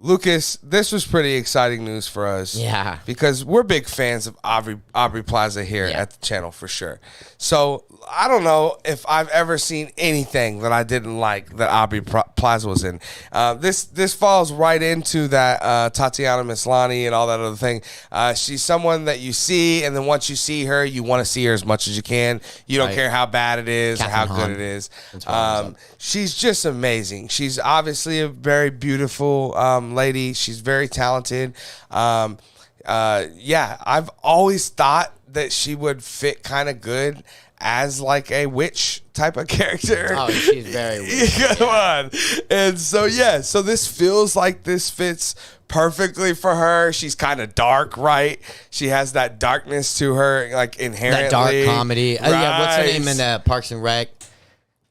Lucas, this was pretty exciting news for us. Yeah. Because we're big fans of Aubrey Plaza here at the channel for sure. So I don't know if I've ever seen anything that I didn't like that Aubrey Plaza was in. This falls right into that Tatiana Maslany and all that other thing. She's someone that you see, and then once you see her, you want to see her as much as you can. You don't care how bad it is or how good it is. She's just amazing. She's obviously a very beautiful lady. She's very talented. I've always thought that she would fit kind of good as like a witch type of character. Oh, she's very witchy. Come on. And so, so this feels like this fits perfectly for her. She's kind of dark, right? She has that darkness to her, like inherently. That dark comedy. Right. What's her name in Parks and Rec?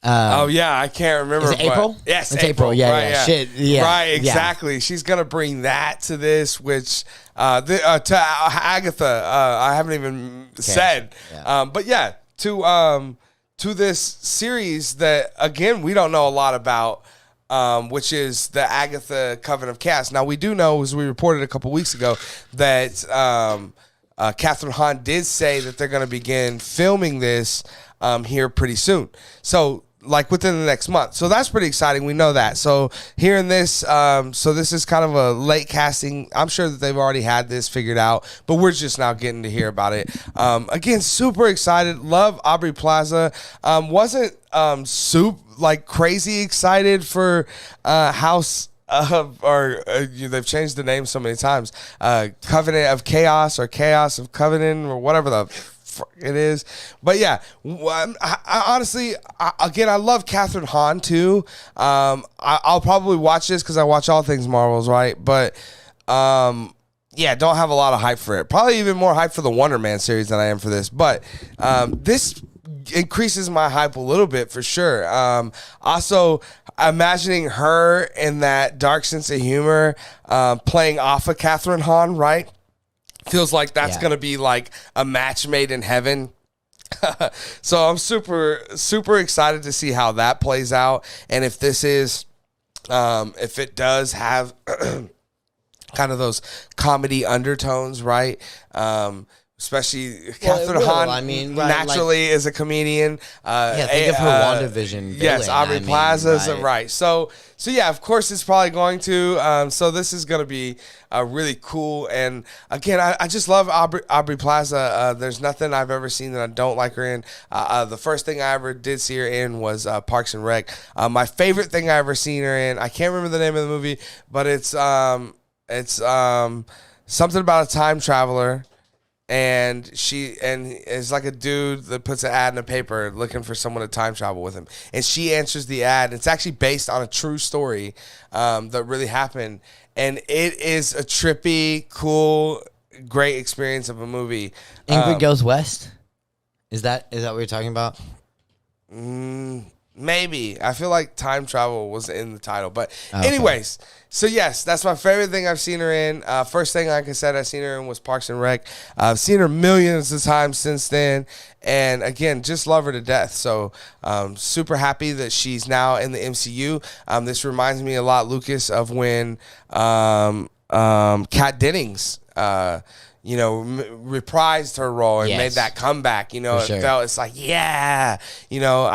I can't remember. Is it April? Yes, it's April. Yeah, right, yeah. Shit. Yeah. Right, exactly. Yeah. She's gonna bring that to this, which to Agatha, I haven't even said. Yeah. But yeah, to this series that again we don't know a lot about. Which is the Agatha Coven of Chaos. Now, we do know, as we reported a couple weeks ago, that Catherine Hahn did say that they're going to begin filming this here pretty soon. So, like within the next month. So that's pretty exciting. We know that. So hearing this, so this is kind of a late casting. I'm sure that they've already had this figured out, but we're just now getting to hear about it. Again, super excited. Love Aubrey Plaza. Wasn't like crazy excited for House they've changed the name so many times. Covenant of Chaos or Chaos of Covenant or whatever the it is. But yeah, I honestly, I love Catherine Hahn too. I'll probably watch this because I watch all things Marvels, right? But don't have a lot of hype for it. Probably even more hype for the Wonder Man series than I am for this. But this increases my hype a little bit for sure. Also, imagining her in that dark sense of humor, playing off of Catherine Hahn, right? Feels like that's going to be like a match made in heaven. So I'm super, super excited to see how that plays out. And if this is, if it does have kind of those comedy undertones, right? Especially Catherine Hahn naturally is a comedian. Think of her WandaVision. Yes, Aubrey Plaza is right. So yeah, of course it's probably going to. So this is going to be really cool. And again, I just love Aubrey Plaza. There's nothing I've ever seen that I don't like her in. The first thing I ever did see her in was Parks and Rec. My favorite thing I ever seen her in, I can't remember the name of the movie, but it's something about a time traveler. And it's like a dude that puts an ad in a paper looking for someone to time travel with him. And she answers the ad. It's actually based on a true story that really happened. And it is a trippy, cool, great experience of a movie. Ingrid Goes West? Is that what you're talking about? Maybe. I feel like time travel was in the title. But anyways, so yes, that's my favorite thing I've seen her in. First thing, like I said, I've seen her in was Parks and Rec. I've seen her millions of times since then. And again, just love her to death. So super happy that she's now in the MCU. This reminds me a lot, Lucas, of when Kat Dennings reprised her role and made that comeback. It's like, I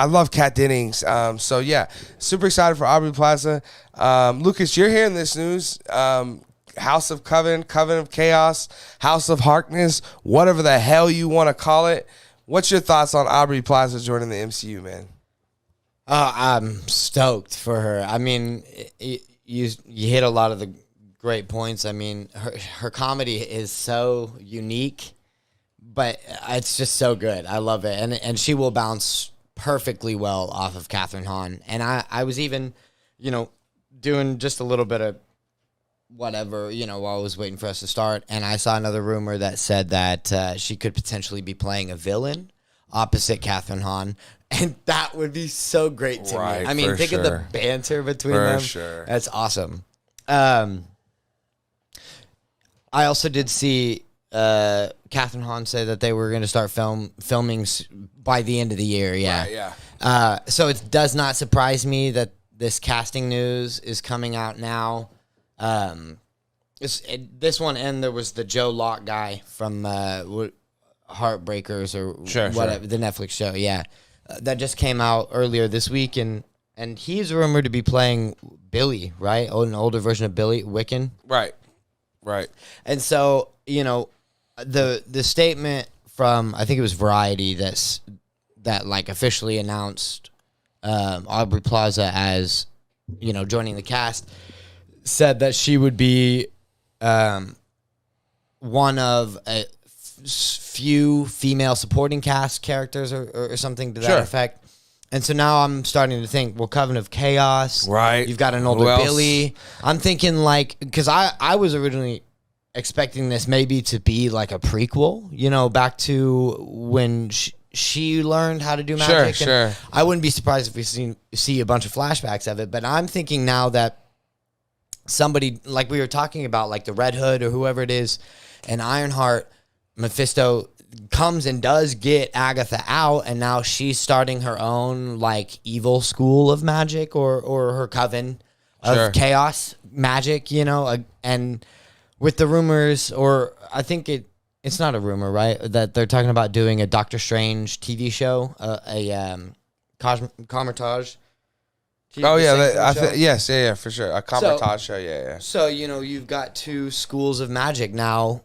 love Kat Dennings. So yeah, super excited for Aubrey Plaza. Lucas, you're hearing this news. House of Coven of Chaos, House of Harkness, whatever the hell you want to call it. What's your thoughts on Aubrey Plaza joining the MCU, man? I'm stoked for her. I mean, you hit a lot of the great points. I mean, her comedy is so unique, but it's just so good. I love it. And she will bounce perfectly well off of Catherine Hahn. And I was even, doing just a little bit of whatever, while I was waiting for us to start. And I saw another rumor that said that she could potentially be playing a villain opposite Catherine Hahn. And that would be so great to me. I mean, think of the banter between them. Sure. That's awesome. I also did see Catherine Hahn say that they were going to start filming by the end of the year. Yeah. Right, yeah. So it does not surprise me that this casting news is coming out now. This one, and there was the Joe Locke guy from Heartbreakers or whatever, the Netflix show. Yeah, that just came out earlier this week, and he's rumored to be playing Billy, right? An older version of Billy Wiccan. Right. And so, the statement from, I think it was Variety that like officially announced Aubrey Plaza as, joining the cast, said that she would be one of a few female supporting cast characters or something to that effect. And so now I'm starting to think, well, Coven of Chaos. Right. You've got an older Billy. I'm thinking because I was originally expecting this maybe to be like a prequel, back to when she learned how to do magic. Sure. I wouldn't be surprised if we see a bunch of flashbacks of it. But I'm thinking now that somebody, like we were talking about, like the Red Hood or whoever it is, and Ironheart, Mephisto comes and does get Agatha out, and now she's starting her own like evil school of magic or her coven of chaos magic, and with the rumors, or I think it's not a rumor, right? That they're talking about doing a Doctor Strange TV show, Comertage. Oh yeah, yes, for sure, a Comertage show, yeah. So you've got two schools of magic now,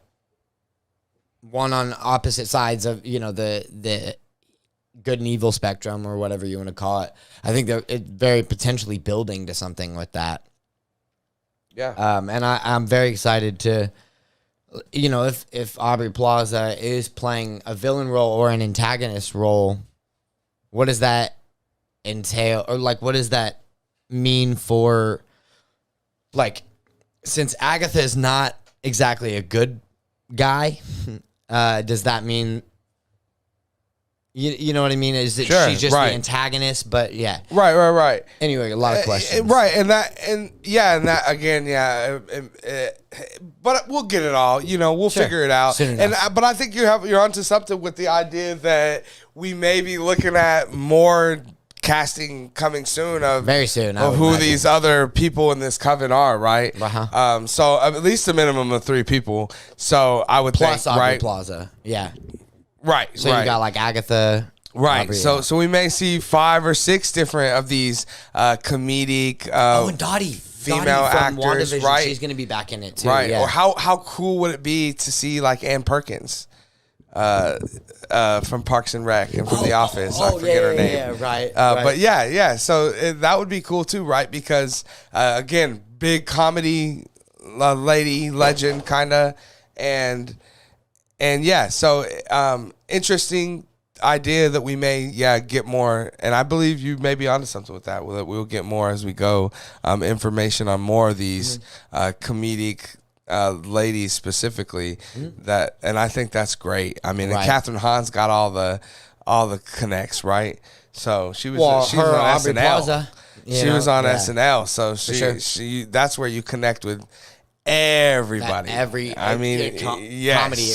one on opposite sides of the good and evil spectrum or whatever you want to call it. I think they're very potentially building to something with that. Yeah. And I'm very excited to, if Aubrey Plaza is playing a villain role or an antagonist role, what does that entail? Or like, what does that mean for, like, since Agatha is not exactly a good guy, does that mean, you know what I mean? Is it she's just the antagonist? But yeah, right. Anyway, a lot of questions, that again, but we'll get it all. We'll figure it out. But I think you're onto something with the idea that we may be looking at more casting coming soon of very soon of who these other people in this coven are, right? Uh-huh. So at least a minimum of 3 people. So I would plus think, Aubrey Plaza, yeah. Right. So you got like Agatha. Right. Aubrey, so we may see 5 or 6 different of these comedic and Dottie. Female from actors, WandaVision, right? She's going to be back in it too. Right. Yeah. Or how cool would it be to see like Ann Perkins from Parks and Rec and from The Office. I forget her name. Yeah, right. But yeah. So that would be cool too, right? Because again, big comedy lady legend kind of, and yeah. So interesting idea that we may get more, and I believe you may be onto something with that. We'll get more as we go, information on more of these comedic ladies specifically, that, and I think that's great. I mean, and Catherine Hahn's got all the connects, right? So she was she was on Aubrey SNL. Plaza, she was on SNL, so she that's where you connect with everybody. Comedy,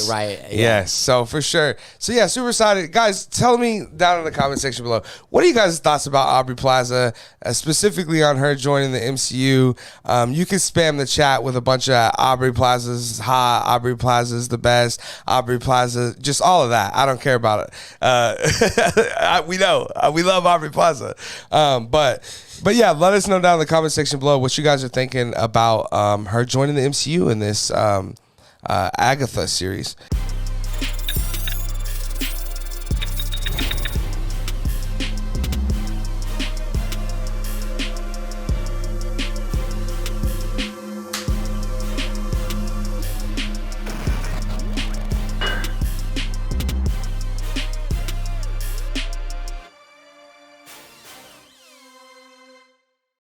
right? Yeah. Yes, so for sure. So yeah, super excited, guys. Tell me down in the comment section below, what are you guys' thoughts about Aubrey Plaza, specifically on her joining the MCU? You can spam the chat with a bunch of Aubrey Plaza's hot, Aubrey Plaza's the best, Aubrey Plaza, just all of that. I don't care about it. We know we love Aubrey Plaza, but yeah, let us know down in the comment section below what you guys are thinking about her joining the MCU in this Agatha series.